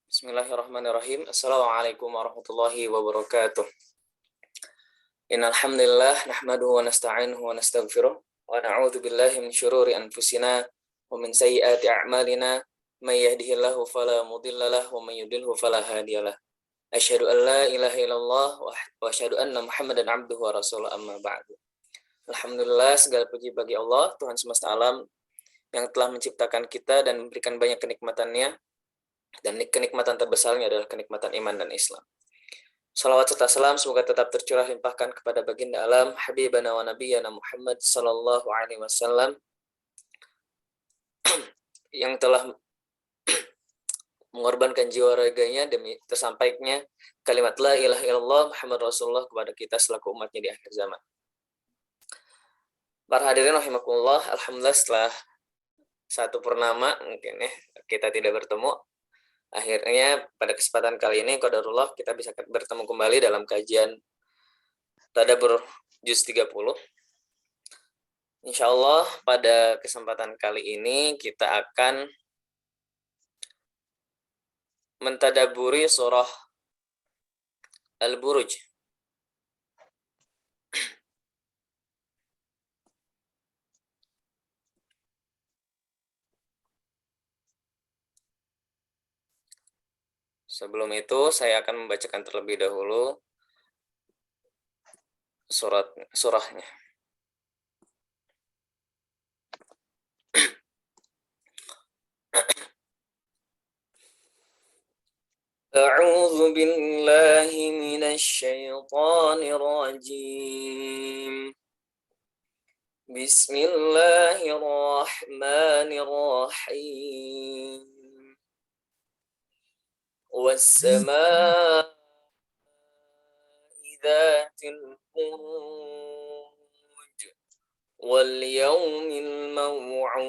Bismillahirrahmanirrahim. Assalamualaikum warahmatullahi wabarakatuh. Innal hamdalillah nahmaduhu wa nasta'inuhu wa nastaghfiruh wa na'udzu billahi min syururi anfusina wa min sayyiati a'malina may yahdihillahu fala mudhillalah wa may yudhlilhu fala hadiyalah. Asyhadu an la ilaha illallah wa asyhadu anna Muhammadan abduhu wa rasuluhu amma ba'du. Alhamdulillah, segala puji bagi Allah, Tuhan semesta alam yang telah menciptakan kita dan memberikan banyak kenikmatannya. Dan kenikmatan terbesarnya adalah kenikmatan iman dan Islam. Salawat serta salam semoga tetap tercurah limpahkan kepada baginda alam Habibana wa Nabiyana Muhammad sallallahu alaihi wasallam yang telah mengorbankan jiwa raganya demi tersampainya kalimat la ilaha illallah Muhammad Rasulullah kepada kita selaku umatnya di akhir zaman. Para hadirin rahimakumullah, alhamdulillah setelah satu purnama mungkin kita tidak bertemu. Akhirnya pada kesempatan kali ini qadarullah kita bisa bertemu kembali dalam kajian Tadabbur Juz 30. Insyaallah pada kesempatan kali ini kita akan mentadaburi surah Al-Buruj. Sebelum itu saya akan membacakan terlebih dahulu surahnya. A'udzu billahi minasy syaithanir rajim. Bismillahirrahmanirrahim. والسماء ذات البروج واليوم الموعود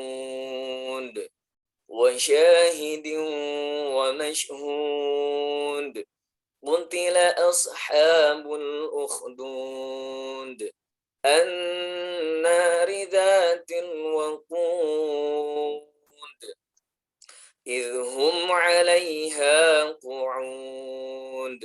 وشاهد ومشهود قتل أصحاب الأخدود النار ذات الوقود إذ هم عليها قعود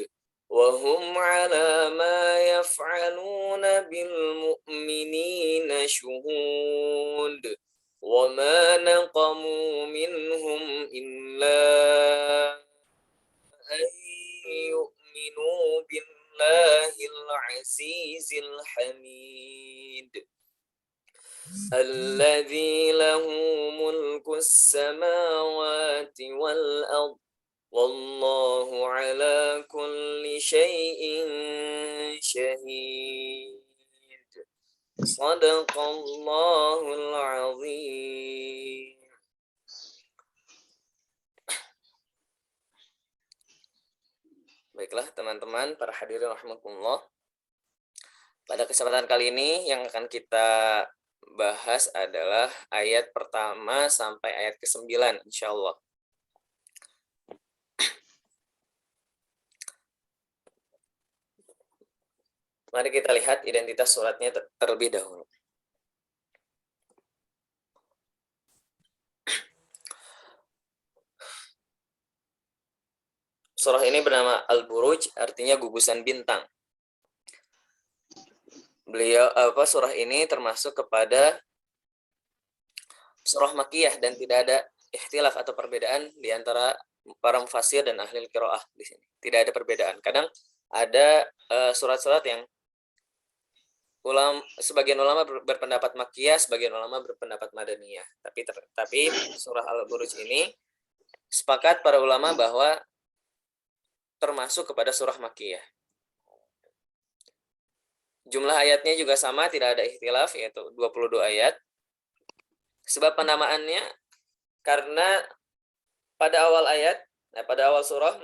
وهم على ما يفعلون بالمؤمنين شهود وما نقموا منهم إلا أن يؤمنوا بالله العزيز الحميد الذي له ملك السماوات والأرض والله على كل شيء شهيد صدق الله العظيم. Baiklah teman-teman, para hadirin rahimakumullah. Pada kesempatan kali ini yang akan kita bahas adalah ayat pertama sampai ayat ke-9 insyaallah. Mari kita lihat identitas suratnya terlebih dahulu. Surah ini bernama Al-Buruj, artinya gugusan bintang. Surah ini termasuk kepada surah Makkiyah dan tidak ada ikhtilaf atau perbedaan di antara para mufassir dan ahli qiraah di sini. Tidak ada perbedaan. Kadang ada surat-surat yang sebagian ulama berpendapat Makkiyah, sebagian ulama berpendapat Madaniyah. Tapi surah Al-Buruj ini sepakat para ulama bahwa termasuk kepada surah Makkiyah. Jumlah ayatnya juga sama, tidak ada ikhtilaf, yaitu 22 ayat. Sebab penamaannya karena pada awal surah,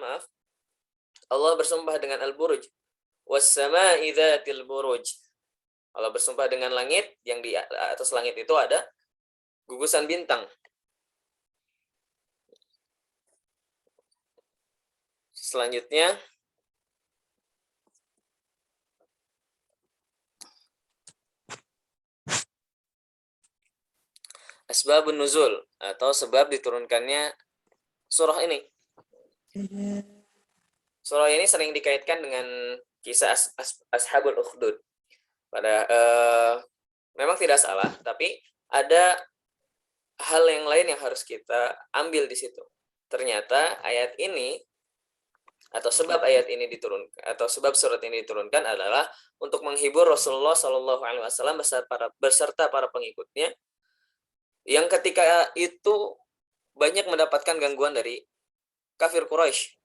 Allah bersumpah dengan Al-Buruj. Was-sama'i dzatil buruj. Allah bersumpah dengan langit, yang di atas langit itu ada gugusan bintang. Selanjutnya Asbabun nuzul. atau sebab diturunkannya surah ini. Surah ini sering dikaitkan dengan kisah Ashabul Ukhdud. Memang tidak salah, tapi ada hal yang lain yang harus kita ambil di situ. Ternyata ayat ini atau sebab ayat ini diturunkan atau sebab surat ini diturunkan adalah untuk menghibur Rasulullah Shallallahu Alaihi Wasallam beserta para pengikutnya yang ketika itu banyak mendapatkan gangguan dari kafir Quraisy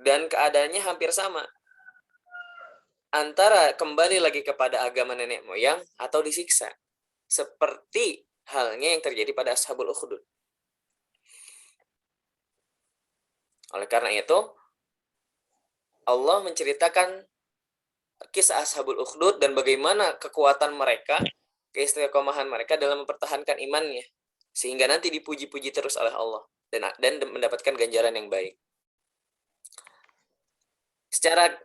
dan keadaannya hampir sama antara kembali lagi kepada agama nenek moyang atau disiksa seperti halnya yang terjadi pada Ashabul Ukhdud. Oleh karena itu, Allah menceritakan kisah Ashabul Ukhdud dan bagaimana kekuatan mereka, keistiqomahan mereka dalam mempertahankan imannya, sehingga nanti dipuji-puji terus oleh Allah dan mendapatkan ganjaran yang baik. Secara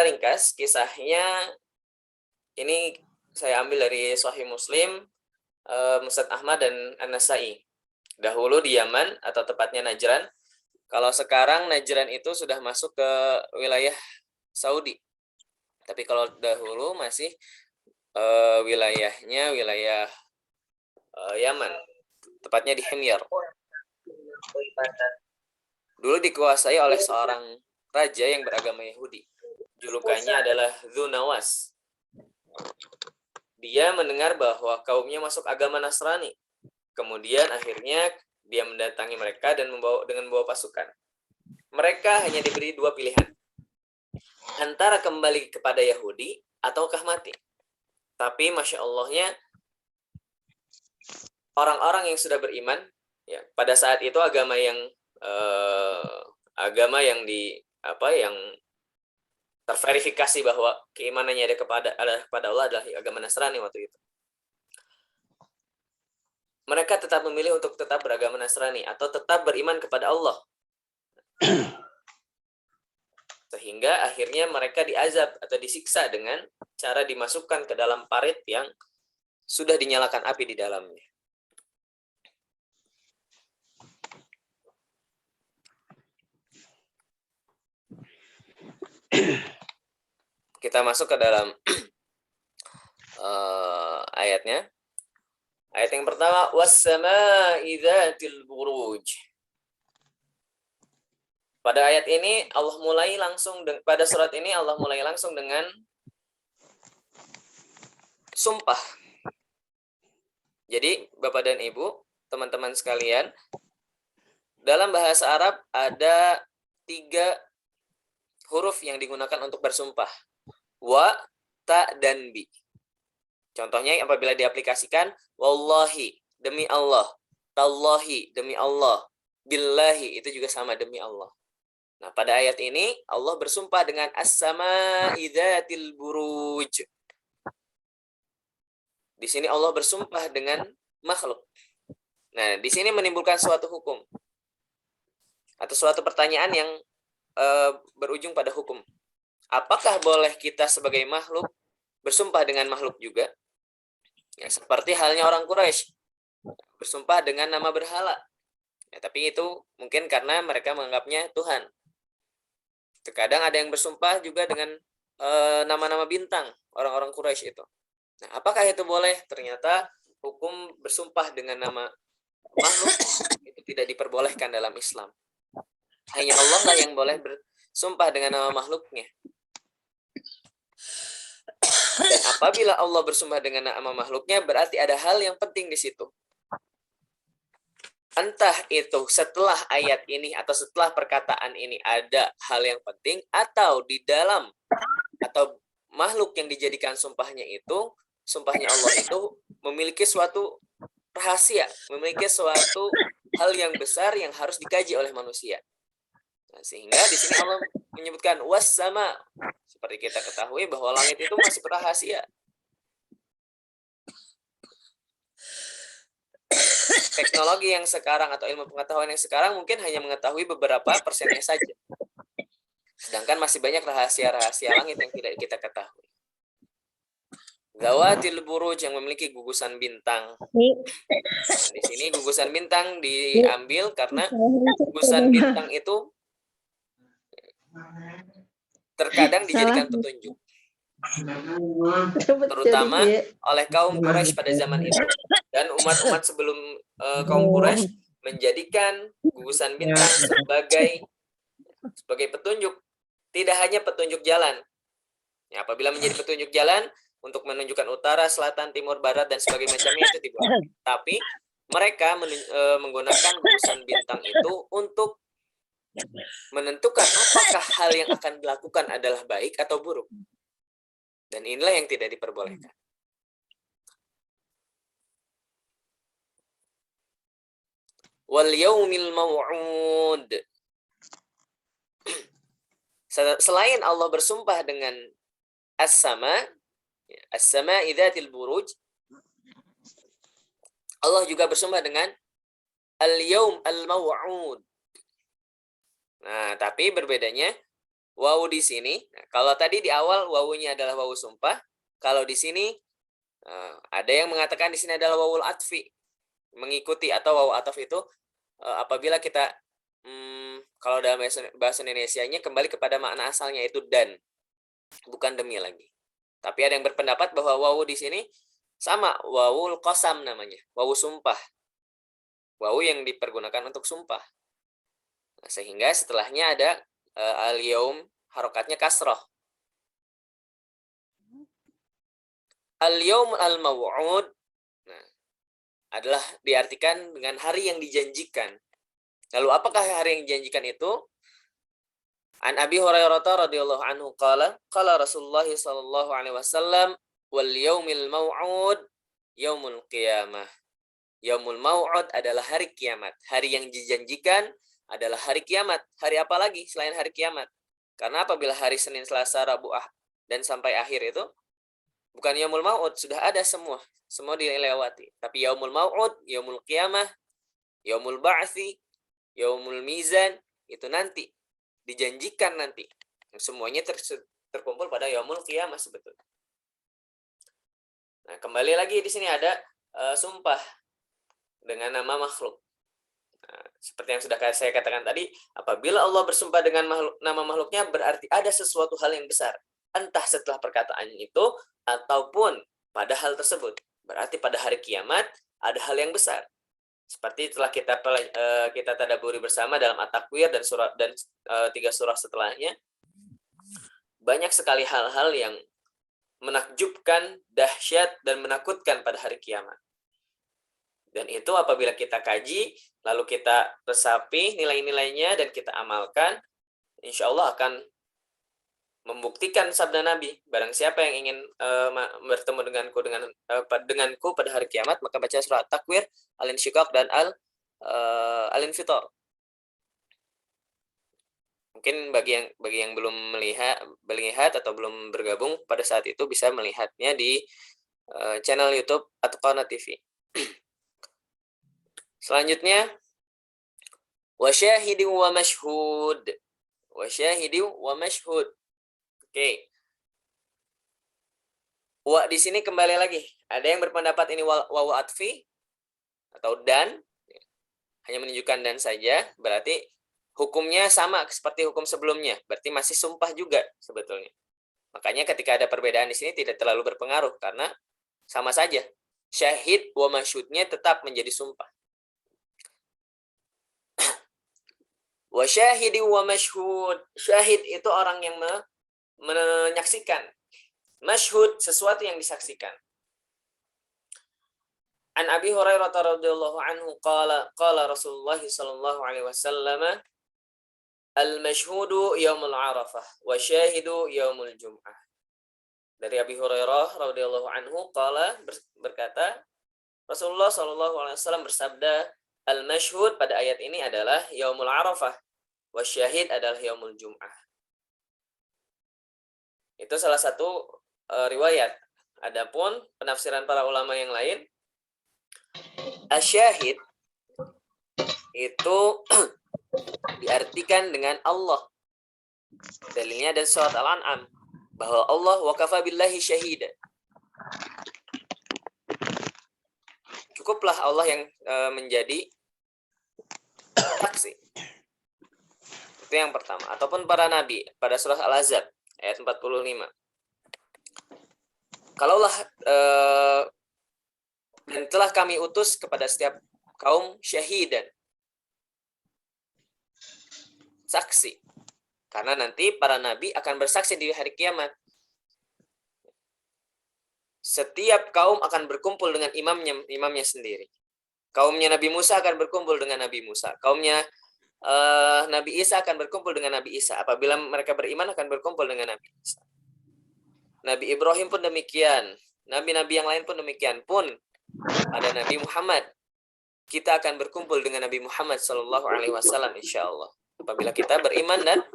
ringkas, kisahnya ini saya ambil dari Sahih Muslim, Musnad Ahmad dan An-Nasai. Dahulu di Yaman atau tepatnya Najran. Kalau sekarang Najran itu sudah masuk ke wilayah Saudi. Tapi kalau dahulu masih wilayahnya wilayah Yaman, tepatnya di Himyar. Dulu dikuasai oleh seorang raja yang beragama Yahudi. Julukannya adalah Dzunawas. Dia mendengar bahwa kaumnya masuk agama Nasrani. Kemudian akhirnya dia mendatangi mereka dan membawa pasukan. Mereka hanya diberi dua pilihan. Antara kembali kepada Yahudi ataukah mati. Tapi Masya Allahnya orang-orang yang sudah beriman, ya, pada saat itu agama yang yang terverifikasi bahwa keimanannya ada kepada Allah adalah agama Nasrani waktu itu. Mereka tetap memilih untuk tetap beragama Nasrani atau tetap beriman kepada Allah. Sehingga akhirnya mereka diazab atau disiksa dengan cara dimasukkan ke dalam parit yang sudah dinyalakan api di dalamnya. Kita masuk ke dalam ayatnya. Ayat yang pertama, was-samaa'i dzatil buruj. Pada ayat ini pada surat ini Allah mulai langsung dengan sumpah. Jadi Bapak dan Ibu, teman-teman sekalian, dalam bahasa Arab ada 3 huruf yang digunakan untuk bersumpah. Wa, ta, dan bi. Contohnya apabila diaplikasikan, wallahi, demi Allah, tallahi, demi Allah, billahi, itu juga sama, demi Allah. Nah, pada ayat ini Allah bersumpah dengan as-samaa'i dzatil buruj. Di sini Allah bersumpah dengan makhluk. Nah, di sini menimbulkan suatu hukum atau suatu pertanyaan yang berujung pada hukum. Apakah boleh kita sebagai makhluk bersumpah dengan makhluk juga? Ya, seperti halnya orang Quraisy bersumpah dengan nama berhala. Ya, tapi itu mungkin karena mereka menganggapnya Tuhan. Terkadang ada yang bersumpah juga dengan nama-nama bintang orang-orang Quraisy itu. Nah, apakah itu boleh? Ternyata hukum bersumpah dengan nama makhluk itu tidak diperbolehkan dalam Islam. Hanya Allah lah yang boleh bersumpah dengan nama makhluknya. Dan apabila Allah bersumpah dengan nama makhluknya, berarti ada hal yang penting di situ. Entah itu setelah ayat ini atau setelah perkataan ini ada hal yang penting, atau di dalam atau makhluk yang dijadikan sumpahnya Allah itu memiliki suatu rahasia, memiliki suatu hal yang besar yang harus dikaji oleh manusia. Nah, sehingga di sini Allah menyebutkan was-sama. Seperti kita ketahui bahwa langit itu masih rahasia. Teknologi yang sekarang atau ilmu pengetahuan yang sekarang mungkin hanya mengetahui beberapa persennya saja. Sedangkan masih banyak rahasia-rahasia langit yang tidak kita ketahui. Zawatil buruj, yang memiliki gugusan bintang. Nah, di sini gugusan bintang diambil karena gugusan bintang itu terkadang dijadikan petunjuk, terutama oleh kaum Quraisy pada zaman itu. Dan umat-umat sebelum kaum Quraisy menjadikan gugusan bintang sebagai petunjuk, tidak hanya petunjuk jalan. Ya, apabila menjadi petunjuk jalan untuk menunjukkan utara, selatan, timur, barat, dan sebagainya macamnya itu dibolehkan. Tapi mereka menggunakan gugusan bintang itu untuk menentukan apakah hal yang akan dilakukan adalah baik atau buruk. Dan inilah yang tidak diperbolehkan. Wal yaumil maw'ud. Selain Allah bersumpah dengan as-sama idzatil buruj, Allah juga bersumpah dengan al-yaum al-maw'ud. Nah, tapi berbedanya wawu di sini. Nah, kalau tadi di awal wawunya adalah wawu sumpah, kalau di sini ada yang mengatakan di sini adalah wawul atfi, mengikuti, atau wawu ataf itu apabila kita kalau dalam bahasa Indonesianya kembali kepada makna asalnya, itu dan, bukan demi lagi. Tapi ada yang berpendapat bahwa wawu di sini sama wawul qasam namanya, wawu sumpah. Wawu yang dipergunakan untuk sumpah. Nah, sehingga setelahnya ada al-yaum, harokatnya kasroh. Al-yaum al-maw'ud adalah diartikan dengan hari yang dijanjikan. Lalu apakah hari yang dijanjikan itu? An Abi Hurairah radhiyallahu anhu qala Rasulullah sallallahu alaihi wasallam wal yaumil maw'ud yaumul qiyamah. Yaumul maw'ud adalah hari kiamat. Hari yang dijanjikan adalah hari kiamat. Hari apa lagi selain hari kiamat? Karena apabila hari Senin, Selasa, Rabu, dan sampai akhir itu bukan yaumul maw'ud, sudah ada semua dilewati. Tapi yaumul maw'ud, yaumul qiyamah, yaumul ba'tsi, yaumul mizan, itu nanti dijanjikan nanti. Semuanya terkumpul pada yaumul qiyamah sebetulnya. Nah, kembali lagi di sini ada sumpah dengan nama makhluk. Nah, seperti yang sudah saya katakan tadi, apabila Allah bersumpah dengan nama makhluknya, berarti ada sesuatu hal yang besar. Entah setelah perkataan itu ataupun pada hal tersebut. Berarti pada hari kiamat ada hal yang besar. Seperti telah kita tadabburi bersama dalam At-Takwir dan 3 surah setelahnya, banyak sekali hal-hal yang menakjubkan, dahsyat, dan menakutkan pada hari kiamat. Dan itu apabila kita kaji, lalu kita resapi nilai-nilainya dan kita amalkan, insya Allah akan membuktikan sabda Nabi. Barang siapa yang ingin bertemu denganku pada hari kiamat, maka baca surah Takwir, Al-Insyiqaq, dan Al-Infitar. Mungkin bagi yang belum melihat atau belum bergabung pada saat itu, bisa melihatnya di channel YouTube Atqana TV. Selanjutnya, wasyahidin wa mashhud. Wasyahidin wa mashhud. Oke. Wa di sini kembali lagi. Ada yang berpendapat ini wawu atfi atau dan, hanya menunjukkan dan saja, berarti hukumnya sama seperti hukum sebelumnya. Berarti masih sumpah juga sebetulnya. Makanya ketika ada perbedaan di sini tidak terlalu berpengaruh karena sama saja. Syahid wa masyhudnya tetap menjadi sumpah. Wa syahidin wa mashhud. Syahid itu orang yang menyaksikan. Mashhud sesuatu yang disaksikan. An Abi Hurairah radhiyallahu anhu qala Rasulullah sallallahu alaihi wasallam al-mashhudu yaumul arafah wa syahidu yaumul jum'ah. Dari Abi Hurairah radhiyallahu anhu berkata, Rasulullah sallallahu alaihi wasallam bersabda, al-mashhud pada ayat ini adalah yaumul arafah, wa syahid adalah yaumul jum'ah. Itu salah satu riwayat. Adapun penafsiran para ulama yang lain, asyahid itu diartikan dengan Allah. Dalilnya dari surat Al-An'am bahwa Allah wa kafa billahi syahida. cukuplah Allah yang menjadi saksi. Itu yang pertama. Ataupun para nabi pada surah Al-Ahzab ayat 45. Kalaulah dan telah kami utus kepada setiap kaum syahidan, saksi. Karena nanti para nabi akan bersaksi di hari kiamat. Setiap kaum akan berkumpul dengan imamnya sendiri. Kaumnya Nabi Musa akan berkumpul dengan Nabi Musa. Kaumnya Nabi Isa akan berkumpul dengan Nabi Isa. Apabila mereka beriman akan berkumpul dengan Nabi Isa. Nabi Ibrahim pun demikian. Nabi-nabi yang lain pun demikian. Pun ada Nabi Muhammad. Kita akan berkumpul dengan Nabi Muhammad SAW, insya Allah. Apabila kita beriman dan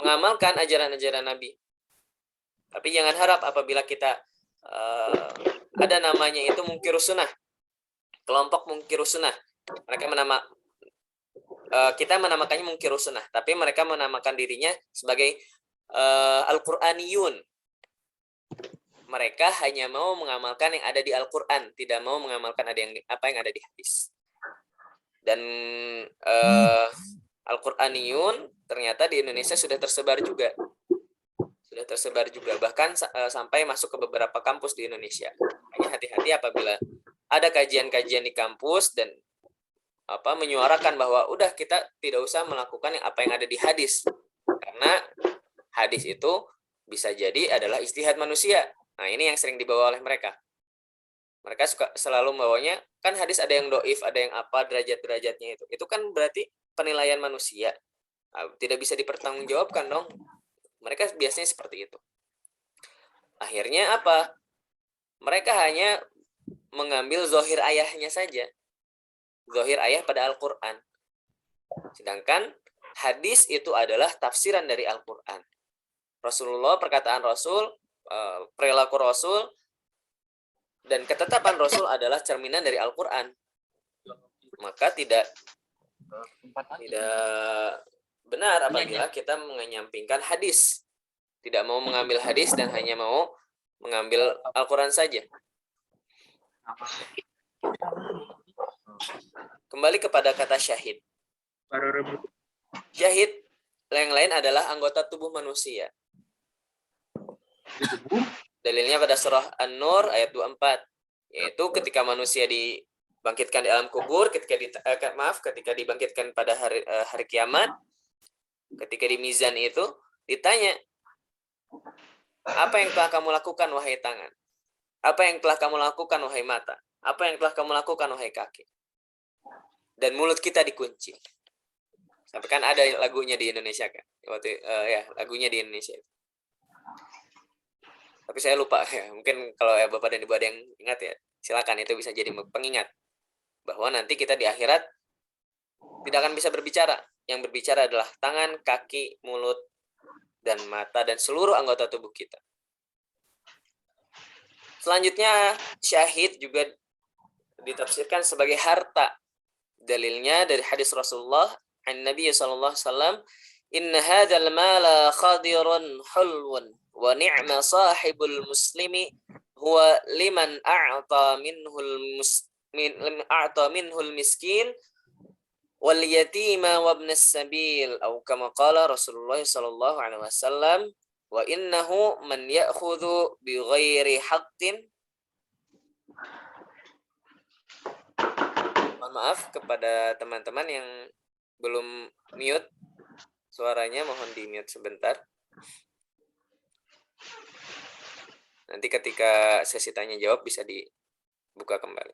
mengamalkan ajaran-ajaran Nabi. Tapi jangan harap apabila kita ada namanya itu Munkirus Sunnah, kelompok Munkirus Sunnah. Mereka kita menamakannya Munkirus Sunnah, tapi mereka menamakan dirinya sebagai Al-Qur'aniyun. Mereka hanya mau mengamalkan yang ada di Al-Qur'an, tidak mau mengamalkan apa yang ada di hadis. Dan Al-Qur'aniyun ternyata di Indonesia sudah tersebar juga. Bahkan sampai masuk ke beberapa kampus di Indonesia. Hanya hati-hati apabila ada kajian-kajian di kampus dan menyuarakan bahwa udah kita tidak usah melakukan apa yang ada di hadis, karena hadis itu bisa jadi adalah ijtihad manusia. Nah, ini yang sering dibawa oleh mereka. Mereka suka selalu membawanya, kan hadis ada yang doif, ada yang apa, derajat-derajatnya itu kan berarti penilaian manusia. Nah, tidak bisa dipertanggungjawabkan dong. Mereka biasanya seperti itu. Akhirnya apa? Mereka hanya mengambil zahir ayahnya saja. Zahir ayah pada Al-Quran. Sedangkan hadis itu adalah tafsiran dari Al-Quran. Rasulullah, perkataan Rasul, perilaku Rasul, dan ketetapan Rasul adalah cerminan dari Al-Quran. Maka tidak benar apabila kita menyampingkan hadis. Tidak mau mengambil hadis dan hanya mau mengambil Al-Quran saja. Kembali kepada kata syahid. Syahid yang lain adalah anggota tubuh manusia. Dalilnya pada surah An-Nur ayat 24, yaitu ketika manusia dibangkitkan di alam kubur, ketika dibangkitkan pada hari kiamat, ketika di mizan itu ditanya, apa yang telah kamu lakukan wahai tangan? Apa yang telah kamu lakukan wahai mata? Apa yang telah kamu lakukan wahai kaki? Dan mulut kita dikunci. Sampai kan ada lagunya di Indonesia kan? Lagunya di Indonesia. Tapi saya lupa ya. Mungkin kalau Bapak dan Ibu ada yang ingat ya, silakan, itu bisa jadi pengingat bahwa nanti kita di akhirat tidak akan bisa berbicara. Yang berbicara adalah tangan, kaki, mulut, dan mata, dan seluruh anggota tubuh kita. Selanjutnya, syahid juga ditafsirkan sebagai harta. Dalilnya dari hadis Rasulullah an Nabi sallallahu alaihi wasallam, "Inna hadzal mala khadirun hulwun wa ni'ma sahibul muslimi huwa liman a'ta minhul miskin wal yatima wa ibn as-sabil," atau kama qala Rasulullah sallallahu alaihi wasallam, "Wa innahu man ya'khudhu bi ghairi haqqin." Mohon maaf kepada teman-teman yang belum mute suaranya, mohon di-mute sebentar. Nanti ketika sesi tanya jawab bisa dibuka kembali.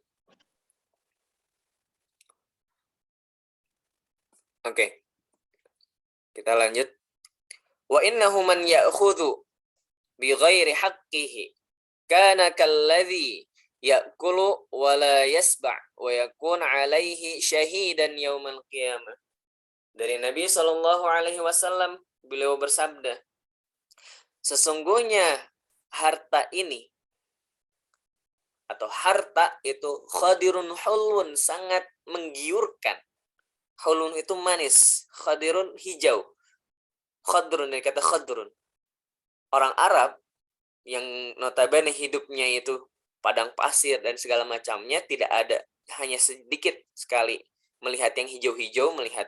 Oke. Kita lanjut. Wa innahu man ya'khudhu bi ghairi haqqihi kana kalladhi ya'kulu wa la yasba' wa yakun 'alaihi syahidan yaumal qiyamah. Dari Nabi sallallahu alaihi wasallam, beliau bersabda, sesungguhnya harta ini atau harta itu khadirun hulun, sangat menggiurkan. Hulun itu manis, khadirun hijau. Khadrun dari kata khadrun. Orang Arab yang notabene hidupnya itu padang pasir dan segala macamnya, tidak ada hanya sedikit sekali melihat yang hijau-hijau, melihat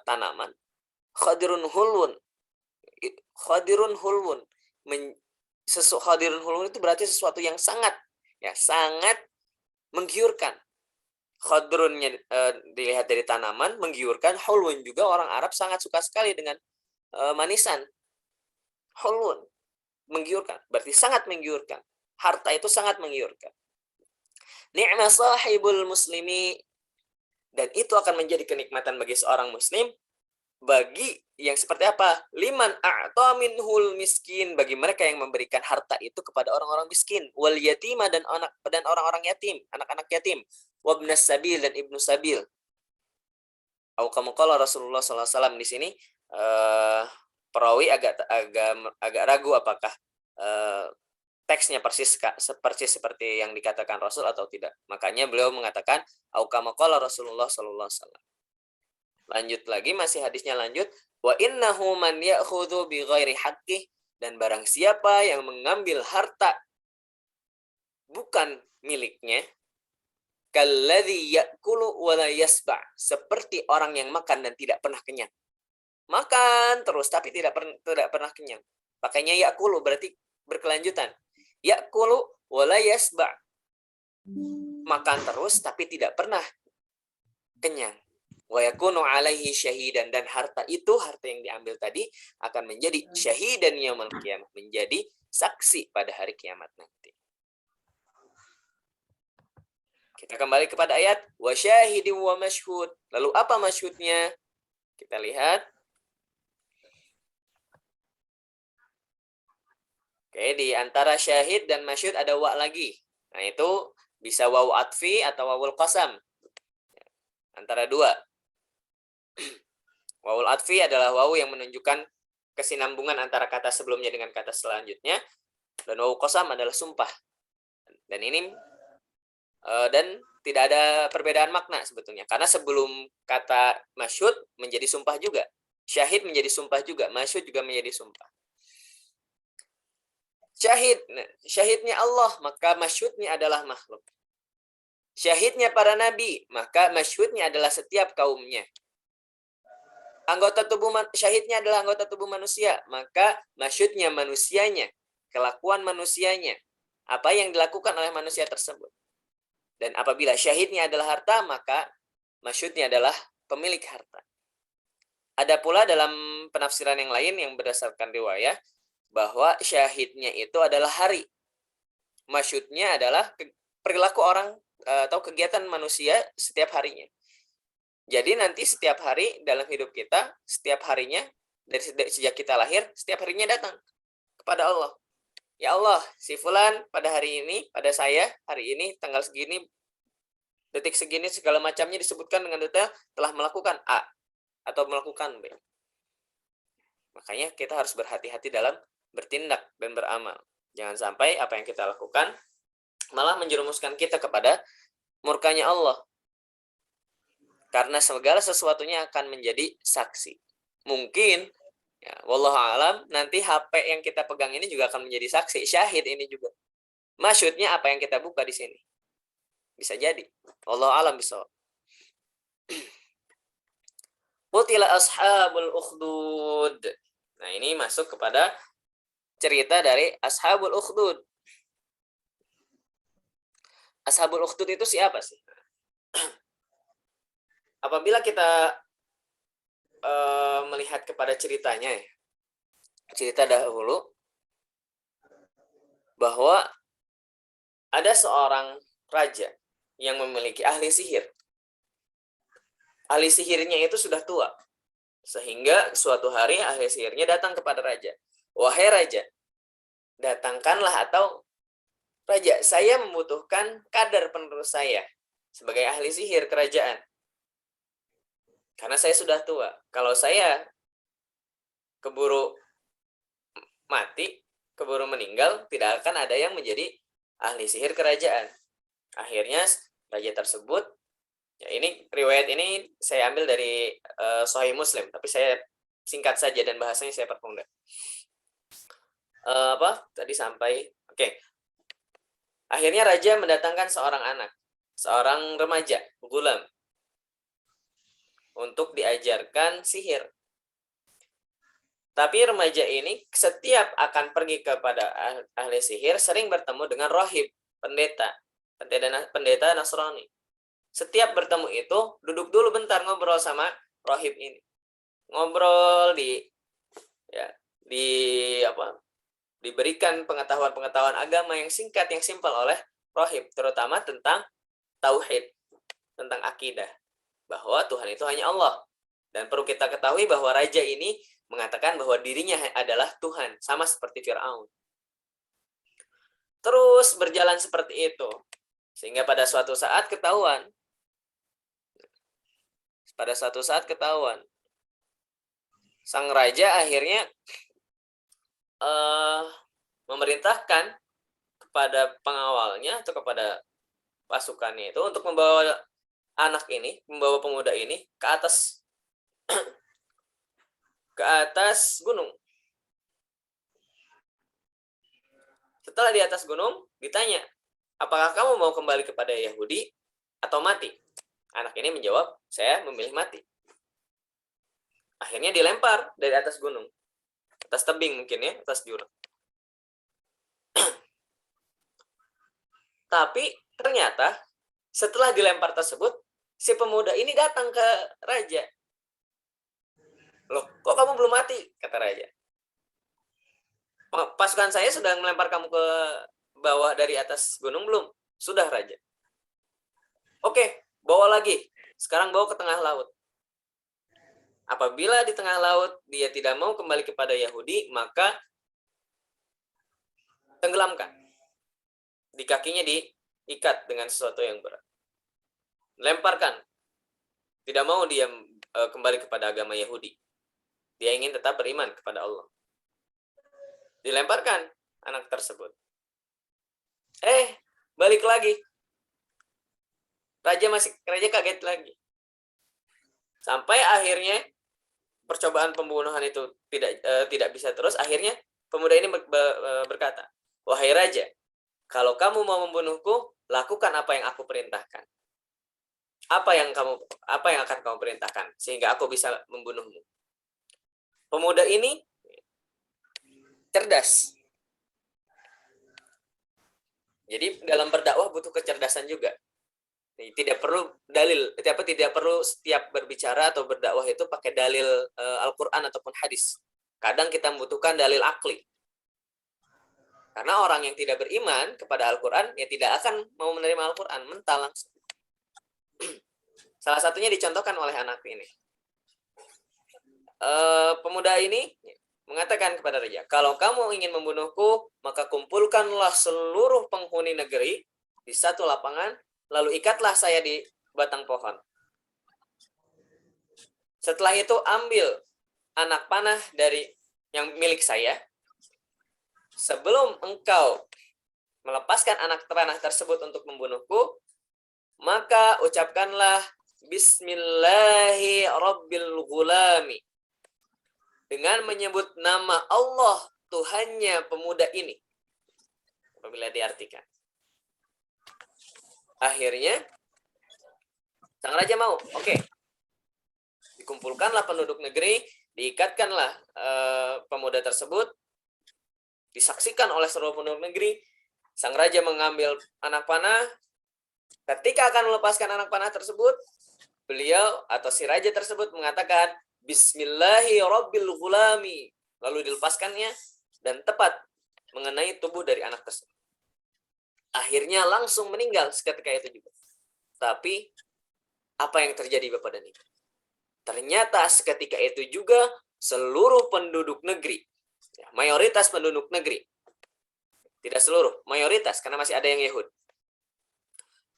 tanaman. Khadirun hulwun. Khadirun hulwun. Khadirun hulwun itu berarti sesuatu yang sangat menggiurkan. Khadrunnya dilihat dari tanaman, menggiurkan. Hulwun juga orang Arab sangat suka sekali dengan manisan. Hulwun, menggiurkan, berarti sangat menggiurkan. Harta itu sangat menggiurkan. Ni'ma sahibul muslimi, dan itu akan menjadi kenikmatan bagi seorang muslim. Bagi yang seperti apa? Liman a'ta minhul miskin, bagi mereka yang memberikan harta itu kepada orang-orang miskin, wal yatima, dan orang-orang yatim, anak-anak yatim, wabnas sabil, dan ibnu sabil. Atau kamu qala Rasulullah SAW di sini perawi agak ragu apakah teksnya persis seperti yang dikatakan Rasul atau tidak. Makanya beliau mengatakan au kama qala Rasulullah sallallahu alaihi wasallam. Lanjut lagi, masih hadisnya lanjut, wa innahu man ya'khudhu bighairi haqqih, dan barang siapa yang mengambil harta bukan miliknya, kalladzi ya'kulu wa la yasba', seperti orang yang makan dan tidak pernah kenyang. Makan terus tapi tidak pernah kenyang. Pakainya ya'kulu berarti berkelanjutan. Ya'kulu wa la yasba', makan terus tapi tidak pernah kenyang. Wa yakunu alaihi syahidan, dan harta yang diambil tadi akan menjadi syahidan yaumil qiyamah, menjadi saksi pada hari kiamat nanti. Kita kembali kepada ayat wa syahidin wa masyhud. Lalu apa masyhudnya? Kita lihat. Oke, di antara syahid dan masyhud ada wa lagi. Nah, itu bisa wawu atfi atau wawul qasam. Antara dua. Wawul atfi adalah wawu yang menunjukkan kesinambungan antara kata sebelumnya dengan kata selanjutnya, dan wawu qasam adalah sumpah. Dan ini tidak ada perbedaan makna sebetulnya, karena sebelum kata masyhud menjadi sumpah juga, syahid menjadi sumpah juga, masyhud juga menjadi sumpah. Syahidnya Allah, maka masyhudnya adalah makhluk. Syahidnya para nabi, maka masyhudnya adalah setiap kaumnya. Syahidnya adalah anggota tubuh manusia, maka masyhudnya manusianya, kelakuan manusianya, apa yang dilakukan oleh manusia tersebut. Dan apabila syahidnya adalah harta, maka masyhudnya adalah pemilik harta. Ada pula dalam penafsiran yang lain yang berdasarkan riwayat bahwa syahidnya itu adalah hari. Masyhudnya adalah perilaku orang atau kegiatan manusia setiap harinya. Jadi nanti setiap hari dalam hidup kita, setiap harinya, dari sejak kita lahir, setiap harinya datang kepada Allah. Ya Allah, si fulan pada hari ini, pada saya, hari ini, tanggal segini, detik segini, segala macamnya disebutkan dengan detail, telah melakukan A atau melakukan B. Makanya kita harus berhati-hati dalam bertindak dan beramal. Jangan sampai apa yang kita lakukan malah menjerumuskan kita kepada murkanya Allah. Karena segala sesuatunya akan menjadi saksi. Mungkin, ya, wallahu alam, nanti HP yang kita pegang ini juga akan menjadi saksi. Syahid ini juga. Maksudnya apa yang kita buka di sini. Bisa jadi. Wallahu alam bisawab. Qutila ashabul ukhdud. Nah, ini masuk kepada cerita dari ashabul ukhdud. Ashabul ukhdud itu siapa sih? Apabila kita melihat kepada ceritanya, cerita dahulu, bahwa ada seorang raja yang memiliki ahli sihir. Ahli sihirnya itu sudah tua, sehingga suatu hari ahli sihirnya datang kepada raja. Wahai raja, datangkanlah, atau raja, saya membutuhkan kadar penerus saya sebagai ahli sihir kerajaan. Karena saya sudah tua. Kalau saya keburu mati, keburu meninggal, tidak akan ada yang menjadi ahli sihir kerajaan. Akhirnya raja tersebut, ya ini riwayat ini saya ambil dari Sahih Muslim, tapi saya singkat saja dan bahasanya saya perpendek. Tadi sampai, oke. Akhirnya raja mendatangkan seorang anak. seorang remaja, gulam, untuk diajarkan sihir. Tapi remaja ini setiap akan pergi kepada ahli sihir sering bertemu dengan rohib, pendeta Nasrani. Setiap bertemu itu duduk dulu bentar ngobrol sama rohib ini. Ngobrol diberikan pengetahuan-pengetahuan agama yang singkat, yang simpel oleh rohib, terutama tentang tauhid, tentang akidah, bahwa Tuhan itu hanya Allah. Dan perlu kita ketahui bahwa raja ini mengatakan bahwa dirinya adalah Tuhan, sama seperti Fir'aun. Terus berjalan seperti itu, sehingga pada suatu saat ketahuan. Sang raja akhirnya memerintahkan kepada pengawalnya atau kepada pasukannya itu untuk membawa pemuda ini ke atas gunung. Setelah di atas gunung, ditanya, apakah kamu mau kembali kepada Yahudi atau mati? Anak ini menjawab, saya memilih mati. Akhirnya dilempar dari atas gunung, atas tebing mungkin ya, atas jurang. Tapi ternyata setelah dilempar tersebut, si pemuda ini datang ke raja. Loh, kok kamu belum mati? Kata raja. Pasukan saya sudah melempar kamu ke bawah dari atas gunung belum? Sudah, raja. Oke, bawa lagi. Sekarang bawa ke tengah laut. Apabila di tengah laut dia tidak mau kembali kepada Yahudi, maka tenggelamkan. Di kakinya diikat dengan sesuatu yang berat. Lemparkan. Tidak mau dia kembali kepada agama Yahudi. Dia ingin tetap beriman kepada Allah. Dilemparkan anak tersebut. Balik lagi. Raja kaget lagi. Sampai akhirnya percobaan pembunuhan itu tidak bisa terus. Akhirnya pemuda ini berkata, wahai raja, kalau kamu mau membunuhku, lakukan apa yang aku perintahkan. Apa yang akan kamu perintahkan sehingga aku bisa membunuhmu? Pemuda ini cerdas. Jadi dalam berdakwah butuh kecerdasan juga. Tidak perlu dalil, tidak perlu setiap berbicara atau berdakwah itu pakai dalil Al-Qur'an ataupun hadis. Kadang kita membutuhkan dalil akli. Karena orang yang tidak beriman kepada Al-Qur'an ya tidak akan mau menerima Al-Qur'an mentah langsung. Salah satunya dicontohkan oleh anak ini. Pemuda ini mengatakan kepada raja, kalau kamu ingin membunuhku, maka kumpulkanlah seluruh penghuni negeri di satu lapangan, lalu ikatlah saya di batang pohon. Setelah itu ambil anak panah dari yang milik saya. Sebelum engkau melepaskan anak panah tersebut untuk membunuhku, maka ucapkanlah Bismillahi Rabbil Ghulami, dengan menyebut nama Allah Tuhannya pemuda ini. Apabila diartikan. Akhirnya sang raja mau. Oke. Dikumpulkanlah penduduk negeri, diikatkanlah pemuda tersebut, disaksikan oleh seluruh penduduk negeri. Sang raja mengambil anak panah. Ketika akan melepaskan anak panah tersebut, beliau atau si raja tersebut mengatakan Bismillahirrahmanirrahim. Lalu dilepaskannya dan tepat mengenai tubuh dari anak tersebut. Akhirnya langsung meninggal seketika itu juga. Tapi apa yang terjadi Bapak dan Ibu? Ternyata seketika itu juga seluruh penduduk negeri, mayoritas penduduk negeri, tidak seluruh, mayoritas karena masih ada yang Yahud,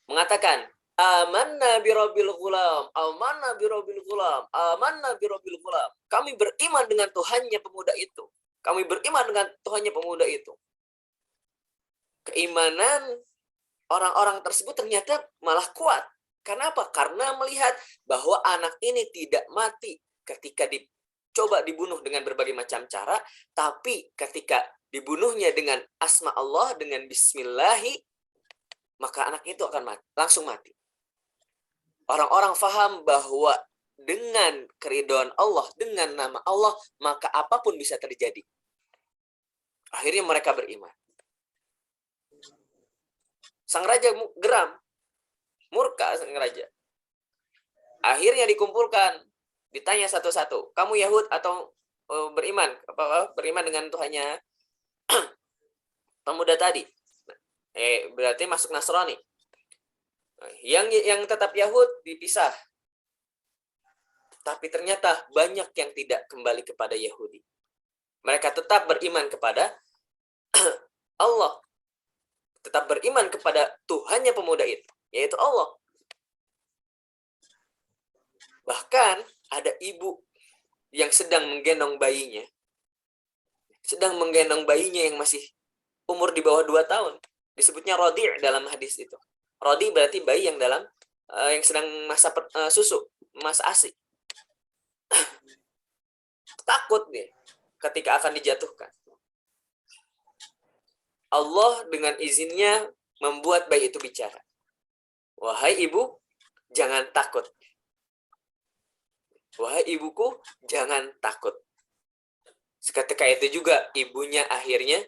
mengatakan Amanna birabbil ghulam, amanna birabbil ghulam, amanna birabbil ghulam. Kami beriman dengan Tuhannya pemuda itu. Kami beriman dengan Tuhannya pemuda itu. Keimanan orang-orang tersebut ternyata malah kuat. Kenapa? Karena melihat bahwa anak ini tidak mati ketika dicoba dibunuh dengan berbagai macam cara, tapi ketika dibunuhnya dengan asma Allah, dengan bismillahi, maka anak itu akan langsung mati. Orang-orang faham bahwa dengan keridhaan Allah, dengan nama Allah, maka apapun bisa terjadi. Akhirnya mereka beriman. Sang raja geram, murka sang raja. Akhirnya dikumpulkan, ditanya satu-satu, kamu Yahud atau beriman? Beriman dengan Tuhannya pemuda tadi? Berarti masuk Nasrani. Yang tetap Yahud dipisah. Tapi ternyata banyak yang tidak kembali kepada Yahudi. Mereka tetap beriman kepada Allah. Tetap beriman kepada Tuhannya pemuda itu, yaitu Allah. Bahkan ada ibu yang sedang menggendong bayinya. Yang masih umur di bawah 2 tahun. Disebutnya Rodi' dalam hadis itu. Rodi berarti bayi yang yang sedang masa susu, masa ASI. Takut dia ketika akan dijatuhkan. Allah dengan izinnya membuat bayi itu bicara. Wahai ibu, jangan takut. Wahai ibuku, jangan takut. Seketika itu juga ibunya akhirnya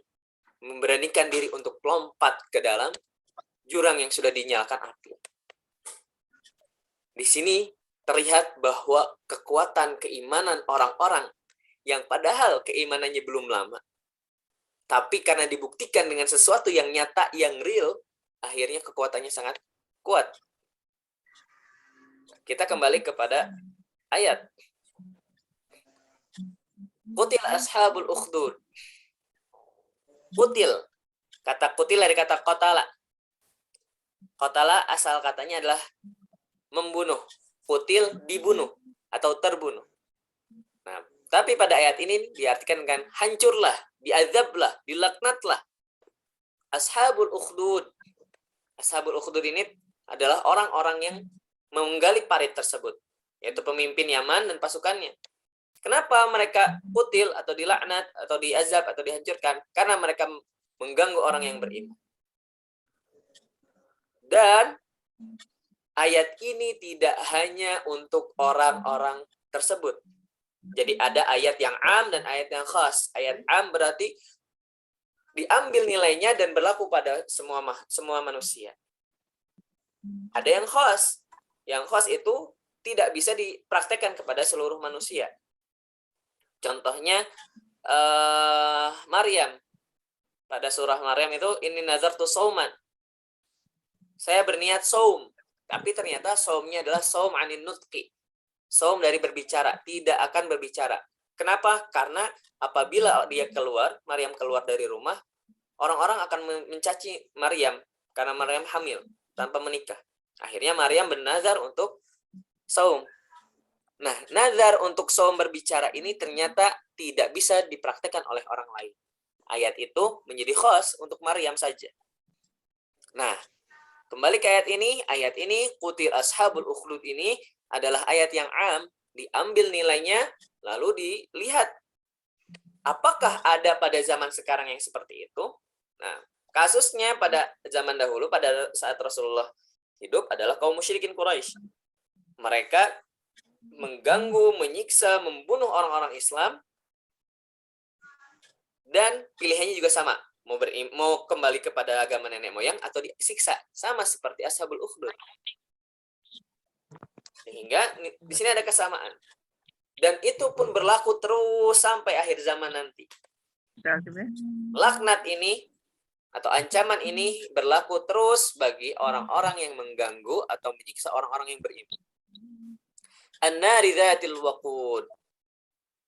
memberanikan diri untuk lompat ke dalam jurang yang sudah dinyalakan api. Di sini terlihat bahwa kekuatan keimanan orang-orang yang padahal keimanannya belum lama, tapi karena dibuktikan dengan sesuatu yang nyata, yang real, akhirnya kekuatannya sangat kuat. Kita kembali kepada ayat. Qutil ashabul ukhdud. Kutil. Kata kutil dari kata qatala. Qatala asal katanya adalah membunuh. Kutil dibunuh atau terbunuh. Nah, tapi pada ayat ini diartikan dengan hancurlah, diazablah, dilaknatlah. Ashabul ukhdud. Ashabul ukhdud ini adalah orang-orang yang menggali parit tersebut, yaitu pemimpin Yaman dan pasukannya. Kenapa mereka kutil atau dilaknat atau diazab atau dihancurkan? Karena mereka mengganggu orang yang beriman. Dan ayat ini tidak hanya untuk orang-orang tersebut. Jadi ada ayat yang am dan ayat yang khas. Ayat am berarti diambil nilainya dan berlaku pada semua manusia. Ada yang khas. Yang khas itu tidak bisa dipraktekkan kepada seluruh manusia. Contohnya Maryam. Pada surah Maryam itu ini nazartu sauman. Saya berniat saum, tapi ternyata saumnya adalah saum anin nutqi. Saum dari berbicara, tidak akan berbicara. Kenapa? Karena apabila dia keluar, Maryam keluar dari rumah, orang-orang akan mencaci Maryam karena Maryam hamil tanpa menikah. Akhirnya Maryam bernazar untuk saum. Nah, nazar untuk saum berbicara ini ternyata tidak bisa dipraktekkan oleh orang lain. Ayat itu menjadi khas untuk Maryam saja. Nah, kembali ke ayat ini qutil ashabul ukhdud ini adalah ayat yang am, diambil nilainya lalu dilihat apakah ada pada zaman sekarang yang seperti itu. Nah, kasusnya pada zaman dahulu pada saat Rasulullah hidup adalah kaum musyrikin Quraisy. Mereka mengganggu, menyiksa, membunuh orang-orang Islam, dan pilihannya juga sama, mau kembali kepada agama nenek moyang atau disiksa, sama seperti ashabul ukhdud. Sehingga di sini ada kesamaan, dan itu pun berlaku terus sampai akhir zaman nanti. Laknat ini atau ancaman ini berlaku terus bagi orang-orang yang mengganggu atau menyiksa orang-orang yang beriman. An-nari dzatil waqud.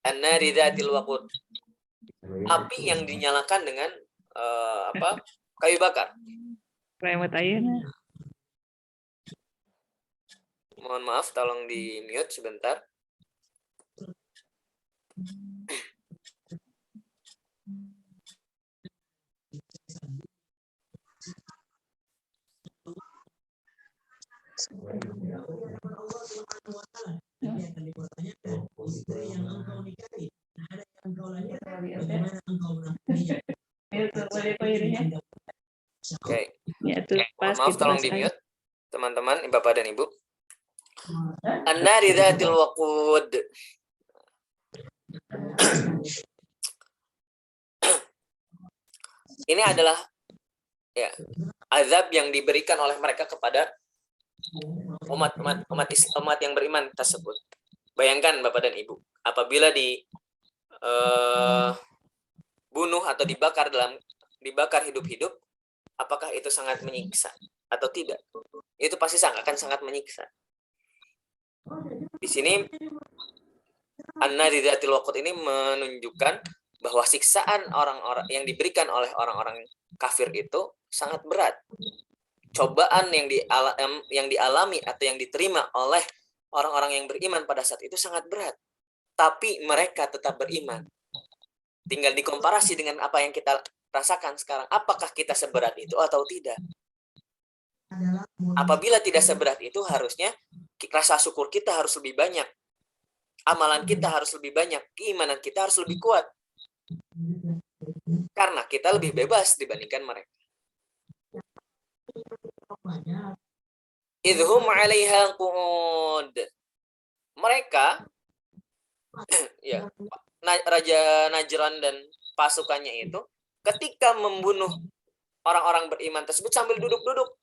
An-nari dzatil waqud. Api yang dinyalakan dengan kayu bakar. Mohon maaf, tolong di-mute sebentar. Oke. Ya tuh pas Maaf, tolong di-mute teman-teman, Bapak dan Ibu. An-nari dzatil waqud. Ini adalah ya azab yang diberikan oleh mereka kepada umat yang beriman tersebut. Bayangkan Bapak dan Ibu, apabila bunuh atau dibakar hidup-hidup, apakah itu sangat menyiksa atau tidak? Itu pasti akan sangat menyiksa. Di sini an-nari dzatil waqud ini menunjukkan bahwa siksaan orang-orang yang diberikan oleh orang-orang kafir itu sangat berat. Cobaan yang dialami atau yang diterima oleh orang-orang yang beriman pada saat itu sangat berat. Tapi mereka tetap beriman. Tinggal dikomparasi dengan apa yang kita rasakan sekarang. Apakah kita seberat itu atau tidak? Apabila tidak seberat itu, harusnya rasa syukur kita harus lebih banyak. Amalan kita harus lebih banyak. Keimanan kita harus lebih kuat. Karena kita lebih bebas dibandingkan mereka. Idhum 'alaiha qu'ud. Mereka ya, Raja Najran dan pasukannya itu ketika membunuh orang-orang beriman tersebut sambil duduk-duduk.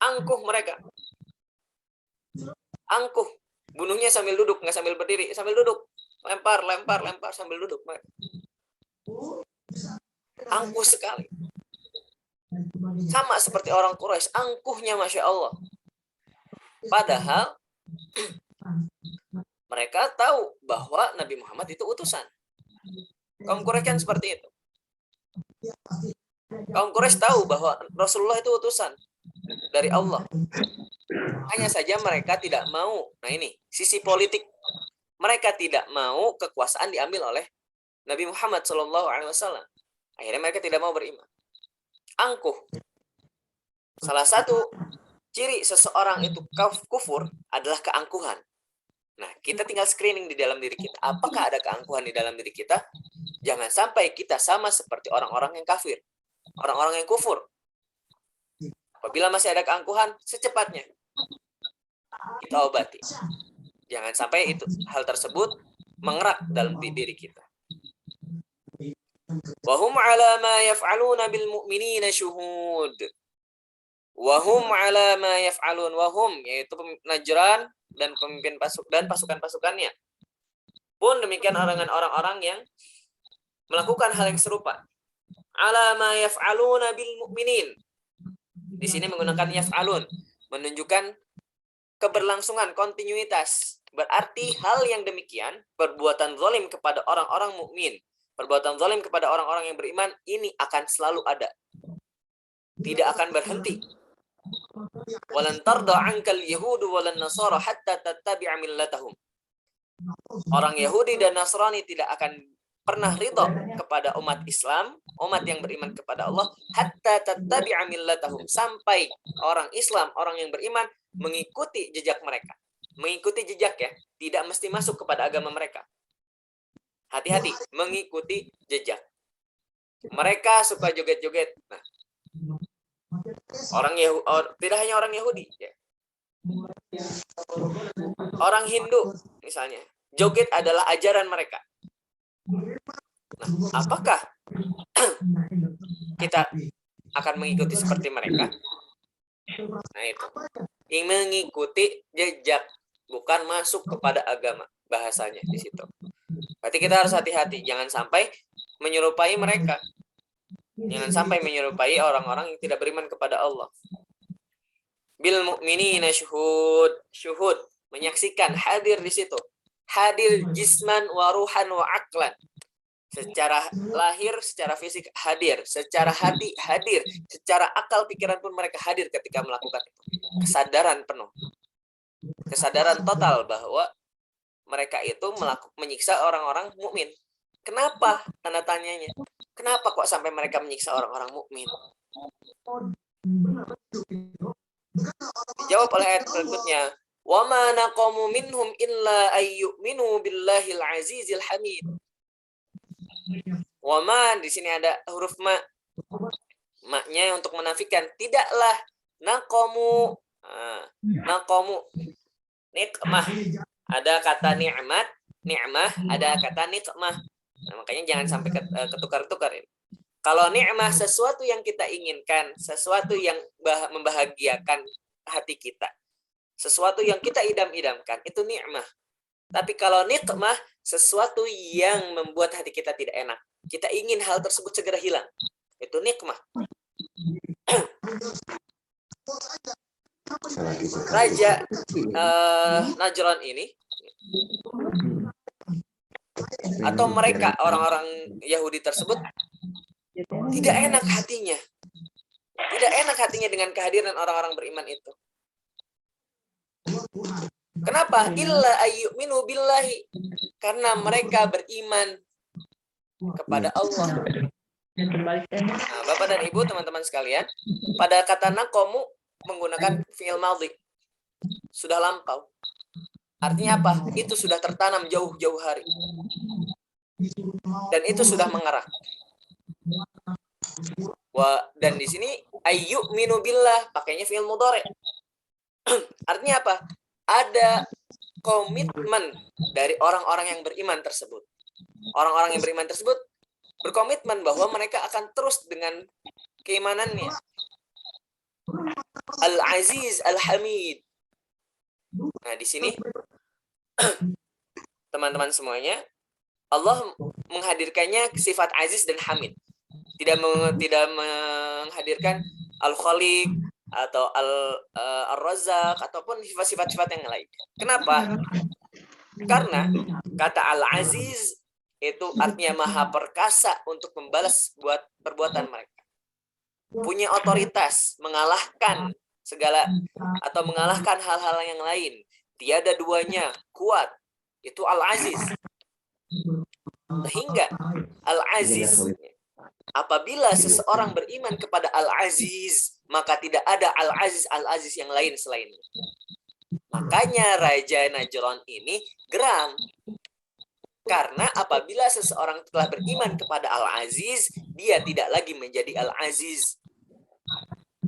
Angkuh mereka. Angkuh. Bunuhnya sambil duduk, nggak sambil berdiri, sambil duduk. Lempar sambil duduk. Angkuh sekali. Sama seperti orang Quraisy, angkuhnya Masya Allah. Padahal mereka tahu bahwa Nabi Muhammad itu utusan. Kaum Quraisy kan seperti itu. Kaum Quraisy tahu bahwa Rasulullah itu utusan dari Allah. Hanya saja mereka tidak mau. Nah ini, sisi politik. Mereka tidak mau kekuasaan diambil oleh Nabi Muhammad SAW. Akhirnya mereka tidak mau beriman. Angkuh. Salah satu ciri seseorang itu kufur adalah keangkuhan. Nah, kita tinggal screening di dalam diri kita. Apakah ada keangkuhan di dalam diri kita? Jangan sampai kita sama seperti orang-orang yang kafir. Orang-orang yang kufur. Apabila masih ada keangkuhan, secepatnya kita obati. Jangan sampai hal tersebut mengerak dalam diri kita. Wahum 'ala ma yaf'aluna bil mu'minina syuhud. Wahum 'ala ma yaf'alun. Wahum yaitu Najran dan pemimpin pasukan-pasukannya. Pun demikian dengan orang-orang yang melakukan hal yang serupa. 'Ala ma yaf'aluna bil mu'minin. Di sini menggunakan yaf'alun, menunjukkan keberlangsungan, kontinuitas. Berarti hal yang demikian, perbuatan zalim kepada orang-orang mukmin, perbuatan zalim kepada orang-orang yang beriman, ini akan selalu ada. Tidak akan berhenti. Walan tarda 'ankal yahudu walan nasara hatta tattabi'a millatahum. Orang Yahudi dan Nasrani tidak akan pernah ridha kepada umat Islam, umat yang beriman kepada Allah, hatta tattabi'a millatahum, sampai orang Islam, orang yang beriman mengikuti jejak mereka. Mengikuti jejak ya, tidak mesti masuk kepada agama mereka. Hati-hati, mengikuti jejak. Mereka suka joget-joget. Nah, tidak hanya orang Yahudi, ya. Orang Hindu misalnya, joget adalah ajaran mereka. Nah, apakah kita akan mengikuti seperti mereka? Nah itu, mengikuti jejak, bukan masuk kepada agama, bahasanya di situ. Berarti kita harus hati-hati, jangan sampai menyerupai mereka. Jangan sampai menyerupai orang-orang yang tidak beriman kepada Allah. Bil mu'minina syuhud, menyaksikan, hadir di situ. Hadir jisman wa ruhan wa aqlan. Secara lahir, secara fisik hadir, secara hati hadir, secara akal pikiran pun mereka hadir ketika melakukan itu. Kesadaran penuh. Kesadaran total bahwa mereka itu menyiksa orang-orang mukmin. Kenapa? Tanda tanyanya. Kenapa kok sampai mereka menyiksa orang-orang mukmin? Dijawab oleh ayat berikutnya. Wa ma naqamu minhum illa ayyuminu billahil azizil hamid. Wa ma, di sini ada huruf ma. Ma-nya untuk menafikan. Tidaklah Naqamu. Naqamu. Nikmah. Ada kata ni'mat, ni'mah, ada kata nikmah. Nah, makanya jangan sampai ketukar-tukar ini. Kalau ni'mah sesuatu yang kita inginkan, sesuatu yang membahagiakan hati kita, sesuatu yang kita idam-idamkan, itu ni'mah. Tapi kalau nikmah, sesuatu yang membuat hati kita tidak enak. Kita ingin hal tersebut segera hilang. Itu nikmah. Raja Najran ini, atau mereka, orang-orang Yahudi tersebut, tidak enak hatinya. Tidak enak hatinya dengan kehadiran orang-orang beriman itu. Kenapa? Illa ayyuminu billahi. Karena mereka beriman kepada Allah. Nah, Bapak dan Ibu, teman-teman sekalian, pada kata naqamu menggunakan fi'il madhi. Sudah lampau. Artinya apa? Itu sudah tertanam jauh-jauh hari. Dan itu sudah mengarah. Dan di sini ayyuminu billah pakainya fi'il mudhari. Artinya apa? Ada komitmen dari orang-orang yang beriman tersebut. Orang-orang yang beriman tersebut berkomitmen bahwa mereka akan terus dengan keimanannya. Al-Aziz, Al-Hamid. Nah, di sini teman-teman semuanya, Allah menghadirkannya sifat Aziz dan Hamid. Tidak menghadirkan Al-Khaliq atau Al-Razzaq ataupun sifat-sifat yang lain. Kenapa? Karena kata Al-Aziz itu artinya maha perkasa untuk membalas buat perbuatan mereka. Punya otoritas, mengalahkan segala atau mengalahkan hal-hal yang lain. Tiada duanya, kuat. Itu Al-Aziz. Sehingga Al-Aziz, apabila seseorang beriman kepada Al-Aziz, maka tidak ada Al-Aziz yang lain selainnya. Makanya Raja Najran ini geram. Karena apabila seseorang telah beriman kepada Al-Aziz, dia tidak lagi menjadi Al-Aziz.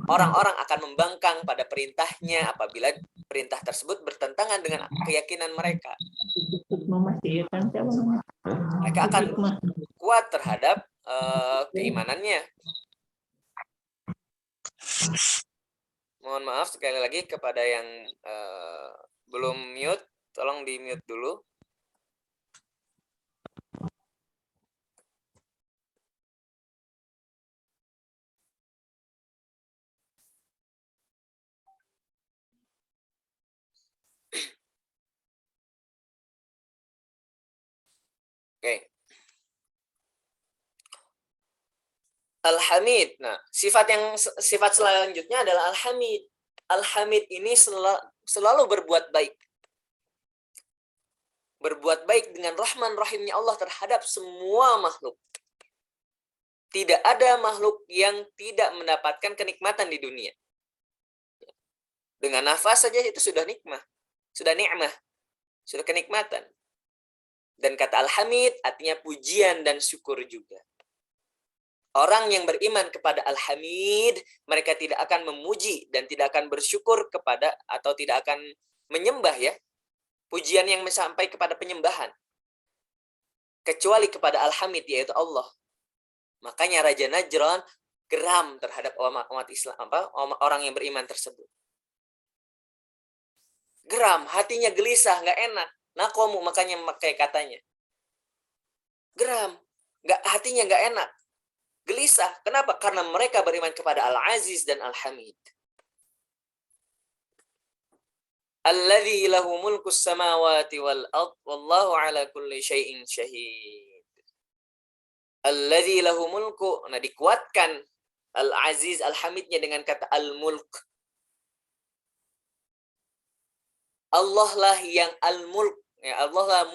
Orang-orang akan membangkang pada perintahnya apabila perintah tersebut bertentangan dengan keyakinan mereka. Mereka akan kuat terhadap keimanannya. Mohon maaf sekali lagi kepada yang belum mute, tolong di mute dulu. Oke. Al-Hamid. Nah, sifat selanjutnya adalah Al-Hamid. Al-Hamid ini selalu berbuat baik. Berbuat baik dengan rahman rahimnya Allah terhadap semua makhluk. Tidak ada makhluk yang tidak mendapatkan kenikmatan di dunia. Dengan nafas saja itu sudah nikmah. Sudah ni'mah. Sudah kenikmatan. Dan kata Al-Hamid artinya pujian dan syukur juga. Orang yang beriman kepada Al-Hamid, mereka tidak akan memuji dan tidak akan bersyukur kepada atau tidak akan menyembah ya. Pujian yang sampai kepada penyembahan. Kecuali kepada Al-Hamid yaitu Allah. Makanya Raja Najran geram terhadap umat Islam, orang yang beriman tersebut. Geram, hatinya gelisah, nggak enak. Naqamu makanya memakai katanya. Geram, hatinya nggak enak. Gelisah. Kenapa? Karena mereka beriman kepada Al-Aziz dan Al-Hamid. Alladzi lahu mulkus samawati wal ard wallahu ala kulli syai'in syahid. Alladzi lahu mulku. Nah, dikuatkan Al-Aziz Al-Hamidnya dengan kata Al-Mulk. Allah lah yang Al-Mulk. Ya, Allah lah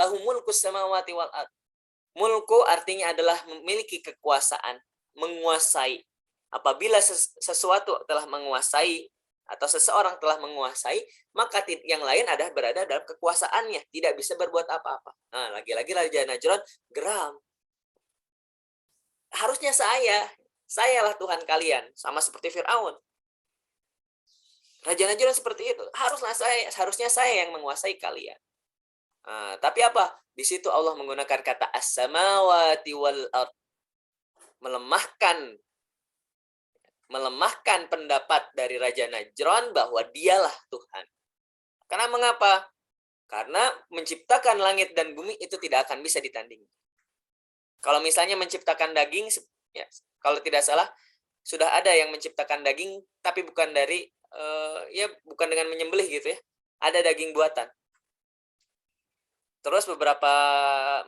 lahu mulkus samawati wal ard. Mulku artinya adalah memiliki kekuasaan, menguasai. Apabila sesuatu telah menguasai atau seseorang telah menguasai, maka yang lain ada berada dalam kekuasaannya, tidak bisa berbuat apa-apa. Nah, lagi-lagi Raja Najran geram. Harusnya sayalah Tuhan kalian, sama seperti Fir'aun. Raja Najran seperti itu. Harusnya saya yang menguasai kalian. Tapi apa? Di situ Allah menggunakan kata as-samawati wal ard. Melemahkan pendapat dari Raja Najran bahwa dialah Tuhan. Karena mengapa? Karena menciptakan langit dan bumi itu tidak akan bisa ditandingi. Kalau misalnya menciptakan daging, ya, kalau tidak salah, sudah ada yang menciptakan daging, tapi bukan dari, bukan dengan menyembelih gitu ya. Ada daging buatan. Terus beberapa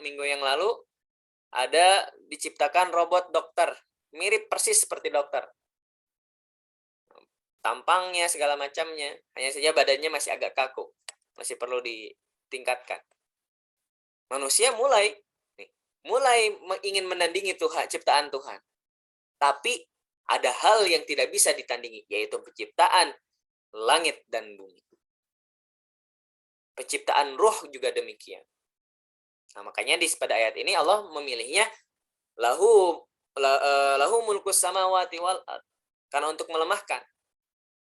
minggu yang lalu, ada diciptakan robot dokter. Mirip persis seperti dokter. Tampangnya, segala macamnya. Hanya saja badannya masih agak kaku. Masih perlu ditingkatkan. Manusia mulai ingin menandingi Tuhan, ciptaan Tuhan. Tapi ada hal yang tidak bisa ditandingi, yaitu penciptaan langit dan bumi. Penciptaan ruh juga demikian. Nah, makanya pada ayat ini Allah memilihnya lahu mulkus samawati wal ard. Karena untuk melemahkan.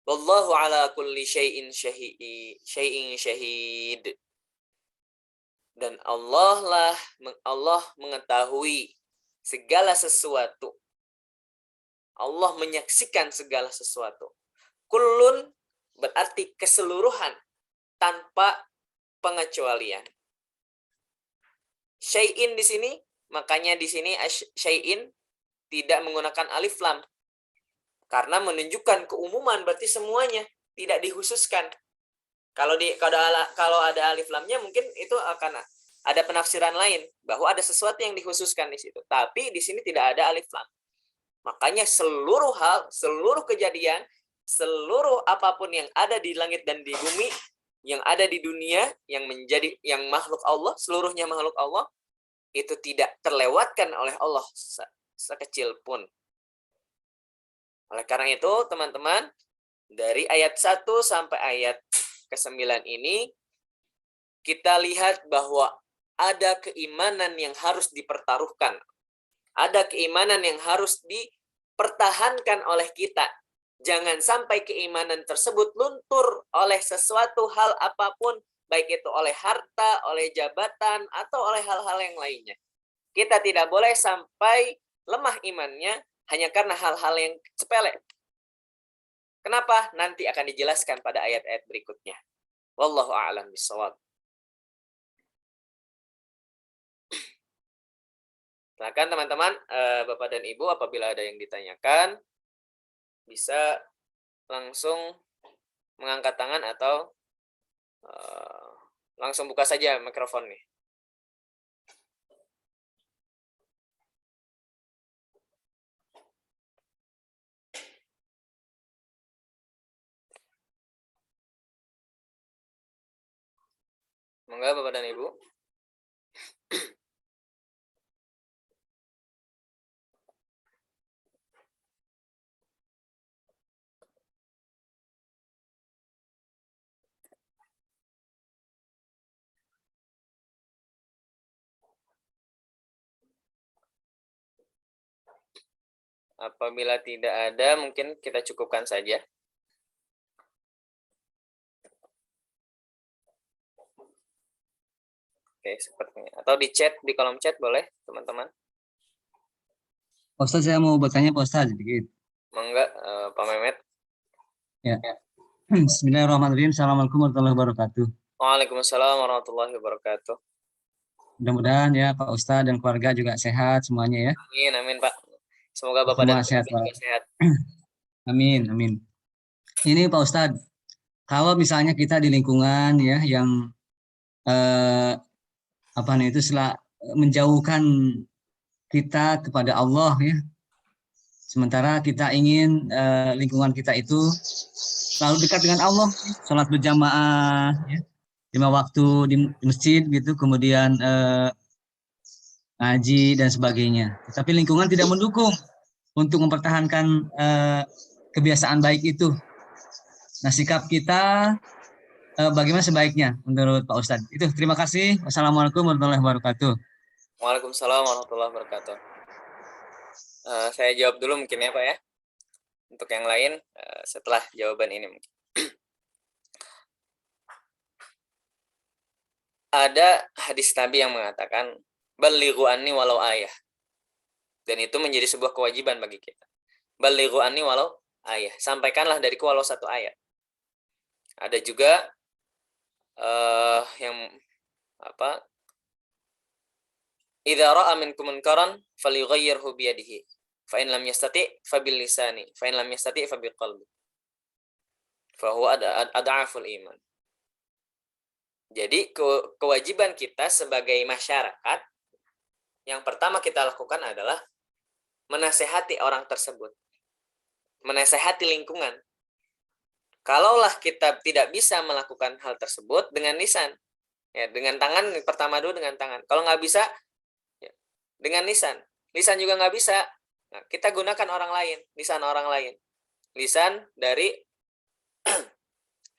Wallahu ala kulli syai'in syahid. Dan Allah mengetahui segala sesuatu. Allah menyaksikan segala sesuatu. Kullun berarti keseluruhan tanpa pengecualian. Syai'in di sini, makanya di sini syai'in tidak menggunakan alif lam. Karena menunjukkan keumuman, berarti semuanya, tidak dikhususkan. Kalau ada alif lamnya mungkin itu akan ada penafsiran lain bahwa ada sesuatu yang dikhususkan di situ. Tapi di sini tidak ada alif lam. Makanya seluruh hal, seluruh kejadian, seluruh apapun yang ada di langit dan di bumi, yang ada di dunia, yang makhluk Allah, seluruhnya makhluk Allah, itu tidak terlewatkan oleh Allah sekecil pun. Oleh karena itu, teman-teman, dari ayat 1 sampai ayat ke-9 ini, kita lihat bahwa ada keimanan yang harus dipertaruhkan. Ada keimanan yang harus dipertahankan oleh kita. Jangan sampai keimanan tersebut luntur oleh sesuatu hal apapun, baik itu oleh harta, oleh jabatan, atau oleh hal-hal yang lainnya. Kita tidak boleh sampai lemah imannya hanya karena hal-hal yang sepele. Kenapa? Nanti akan dijelaskan pada ayat-ayat berikutnya. Wallahu a'lam bishawab. Silakan teman-teman, Bapak dan Ibu, apabila ada yang ditanyakan, bisa langsung mengangkat tangan atau langsung buka saja mikrofonnya. Monggo Bapak dan Ibu. Apabila tidak ada, mungkin kita cukupkan saja. Oke, sepertinya. Atau di chat, di kolom chat boleh, teman-teman. Ustaz, saya mau bertanya Pak Ustaz sedikit. Mangga, Pak Mehmet. Ya. Bismillahirrahmanirrahim. Assalamualaikum warahmatullahi wabarakatuh. Waalaikumsalam warahmatullahi wabarakatuh. Mudah-mudahan ya Pak Ustaz dan keluarga juga sehat semuanya ya. Amin, amin Pak. Semoga Bapak dan sehat, juga sehat. Amin, amin. Ini Pak Ustaz, kalau misalnya kita di lingkungan ya yang menjauhkan kita kepada Allah ya. Sementara kita ingin lingkungan kita itu selalu dekat dengan Allah, sholat berjamaah, ya, 5 waktu di masjid gitu, kemudian ngaji dan sebagainya. Tapi lingkungan tidak mendukung untuk mempertahankan kebiasaan baik itu. Nah, sikap kita bagaimana sebaiknya menurut Pak Ustadz? Itu terima kasih. Wassalamualaikum warahmatullahi wabarakatuh. Waalaikumsalam warahmatullahi wabarakatuh. Saya jawab dulu mungkin ya Pak ya. Untuk yang lain setelah jawaban ini mungkin. ada hadis Nabi yang mengatakan balighu anni walau ayah. Dan itu menjadi sebuah kewajiban bagi kita. Balighu anni walau ayah. Sampaikanlah dariku walau satu ayat. Ada juga yang apa? Idza ra'a minkum munkaran falyughayyirhu bi yadihi. Fa in lam yastati' fa bil lisani, fa in lam yastati' fa bil qalbi. Fa huwa ad'aful iman. Jadi kewajiban kita sebagai masyarakat yang pertama kita lakukan adalah menasehati orang tersebut. Menasehati lingkungan. Kalaulah kita tidak bisa melakukan hal tersebut dengan lisan, ya dengan tangan, pertama dulu dengan tangan. Kalau nggak bisa, ya, dengan lisan. Lisan juga nggak bisa. Nah, kita gunakan orang lain, lisan orang lain. Lisan dari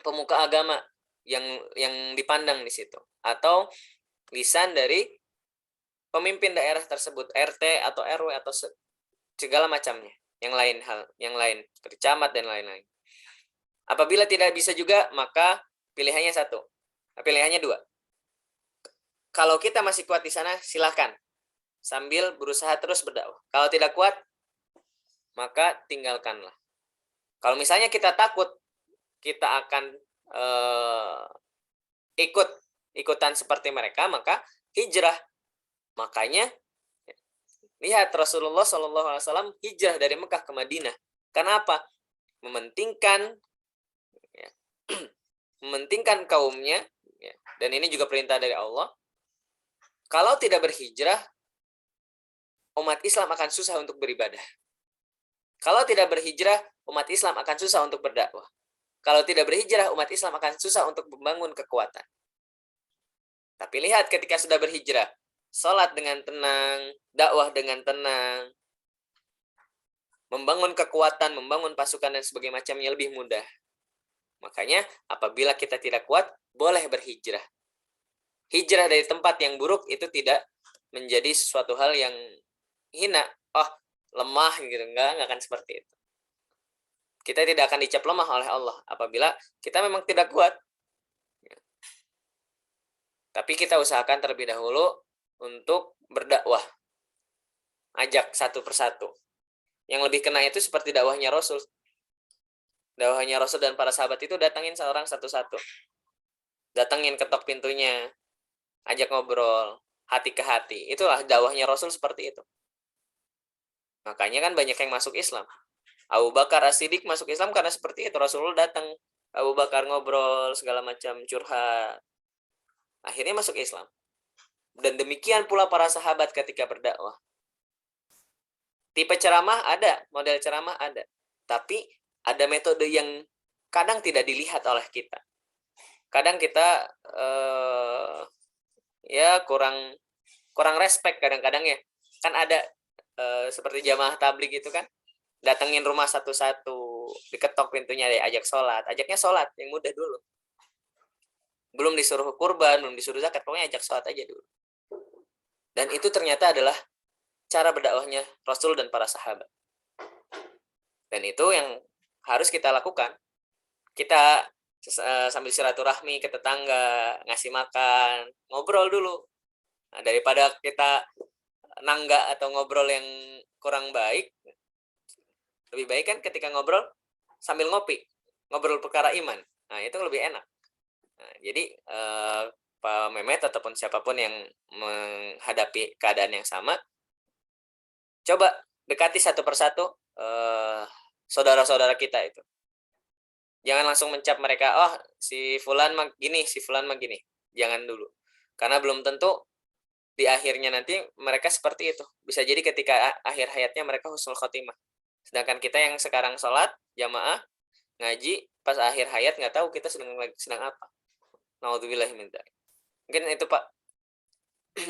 pemuka agama yang dipandang di situ, atau lisan dari pemimpin daerah tersebut, RT atau RW atau segala macamnya, yang lain seperti camat dan lain-lain. Apabila tidak bisa juga, maka pilihannya satu, pilihannya dua. Kalau kita masih kuat di sana, silakan sambil berusaha terus berdakwah. Kalau tidak kuat, maka tinggalkanlah. Kalau misalnya kita takut kita akan ikutan seperti mereka, maka hijrah. Makanya lihat Rasulullah SAW hijrah dari Mekah ke Madinah. Kenapa? Mementingkan kaumnya, ya. Dan ini juga perintah dari Allah. Kalau tidak berhijrah, umat Islam akan susah untuk beribadah. Kalau tidak berhijrah, umat Islam akan susah untuk berdakwah. Kalau tidak berhijrah, umat Islam akan susah untuk membangun kekuatan. Tapi lihat ketika sudah berhijrah, sholat dengan tenang, dakwah dengan tenang, membangun kekuatan, membangun pasukan dan sebagainya macamnya lebih mudah. Makanya apabila kita tidak kuat, boleh berhijrah. Hijrah dari tempat yang buruk itu tidak menjadi sesuatu hal yang hina. Oh, lemah gitu. Enggak akan seperti itu. Kita tidak akan dicap lemah oleh Allah apabila kita memang tidak kuat. Tapi kita usahakan terlebih dahulu untuk berdakwah. Ajak satu persatu. Yang lebih kena itu seperti dakwahnya Rasul. Dakwahnya Rasul dan para sahabat itu datangin seorang satu-satu. Datangin, ketok pintunya. Ajak ngobrol. Hati ke hati. Itulah dakwahnya Rasul seperti itu. Makanya kan banyak yang masuk Islam. Abu Bakar As-Siddiq masuk Islam karena seperti itu. Rasulullah datang. Abu Bakar ngobrol, segala macam, curhat. Akhirnya masuk Islam. Dan demikian pula para sahabat ketika berdakwah. Tipe ceramah ada, model ceramah ada. Tapi ada metode yang kadang tidak dilihat oleh kita. Kadang kita ya kurang respect kadang-kadang ya. Kan ada seperti jamaah tabligh itu kan, datengin rumah satu-satu, diketok pintunya, ajak sholat. Ajaknya sholat yang mudah dulu. Belum disuruh kurban, belum disuruh zakat, pokoknya ajak sholat aja dulu. Dan itu ternyata adalah cara berdakwahnya Rasul dan para sahabat. Dan itu yang harus kita lakukan. Kita sambil silaturahmi ke tetangga, ngasih makan, ngobrol dulu. Nah, daripada kita nangga atau ngobrol yang kurang baik, lebih baik kan ketika ngobrol sambil ngopi, ngobrol perkara iman. Nah, itu lebih enak. Nah, jadi Pak Mehmet ataupun siapapun yang menghadapi keadaan yang sama, coba dekati satu persatu saudara-saudara kita itu. Jangan langsung mencap mereka, oh si fulan mah gini, si fulan mah gini. Jangan dulu. Karena belum tentu di akhirnya nanti mereka seperti itu. Bisa jadi ketika akhir hayatnya mereka husnul khotimah. Sedangkan kita yang sekarang sholat, jamaah, ngaji, pas akhir hayat nggak tahu kita sedang apa. Naudzubillahi min dzalik. Mungkin itu Pak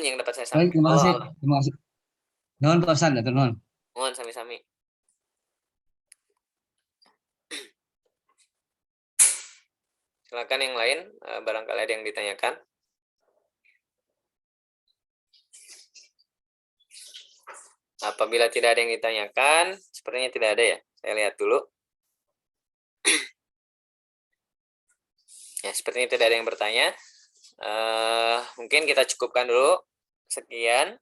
yang dapat saya sampaikan. Baik, terima kasih. Terima kasih. Nuhun Pak Ustaz, nuhun. Mohon sami-sami. Silakan yang lain, barangkali ada yang ditanyakan. Apabila tidak ada yang ditanyakan, sepertinya tidak ada ya. Saya lihat dulu. Ya, sepertinya tidak ada yang bertanya. Mungkin kita cukupkan dulu. Sekian.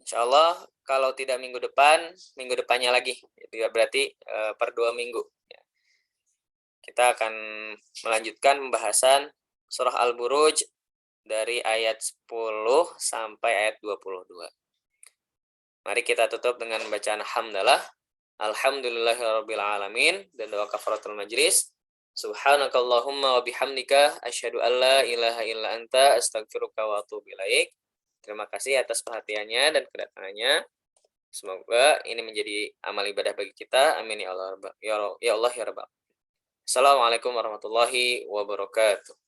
Insya Allah kalau tidak minggu depannya lagi. Itu berarti per 2 minggu. Kita akan melanjutkan pembahasan surah Al-Buruj dari ayat 10 sampai ayat 22. Mari kita tutup dengan bacaan hamdalah. Alhamdulillahirabbil alamin dan doa kafaratul majlis. Subhanakallahumma wa bihamdika asyhadu an la ilaha illa anta astaghfiruka wa atubu ilaik. Terima kasih atas perhatiannya dan kedatangannya. Semoga ini menjadi amal ibadah bagi kita. Amin ya Allah ya Rabbal. Assalamualaikum warahmatullahi wabarakatuh.